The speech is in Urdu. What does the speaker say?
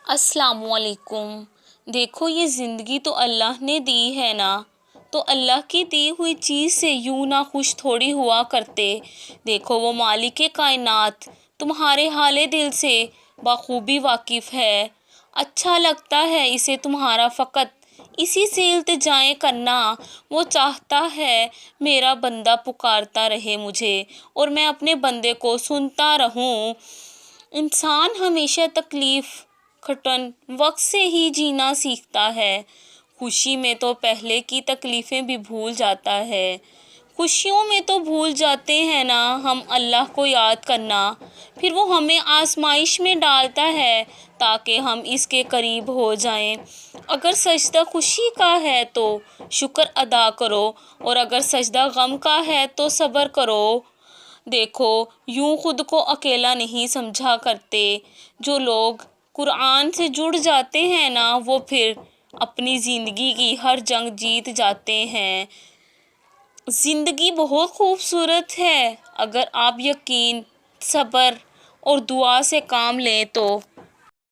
السلام علیکم۔ دیکھو یہ زندگی تو اللہ نے دی ہے نا، تو اللہ کی دی ہوئی چیز سے یوں نہ خوش تھوڑی ہوا کرتے۔ دیکھو وہ مالک کائنات تمہارے حال دل سے بخوبی واقف ہے۔ اچھا لگتا ہے اسے تمہارا فقط اسی سے التجائیں کرنا۔ وہ چاہتا ہے میرا بندہ پکارتا رہے مجھے اور میں اپنے بندے کو سنتا رہوں۔ انسان ہمیشہ تکلیف کھٹن وقت سے ہی جینا سیکھتا ہے۔ خوشی میں تو پہلے کی تکلیفیں بھی بھول جاتا ہے۔ خوشیوں میں تو بھول جاتے ہیں نا ہم اللہ کو یاد کرنا، پھر وہ ہمیں آزمائش میں ڈالتا ہے تاکہ ہم اس کے قریب ہو جائیں۔ اگر سجدہ خوشی کا ہے تو شکر ادا کرو، اور اگر سجدہ غم کا ہے تو صبر کرو۔ دیکھو یوں خود کو اکیلا نہیں سمجھا کرتے۔ جو لوگ قرآن سے جڑ جاتے ہیں نا وہ پھر اپنی زندگی کی ہر جنگ جیت جاتے ہیں۔ زندگی بہت خوبصورت ہے، اگر آپ یقین، صبر اور دعا سے کام لیں تو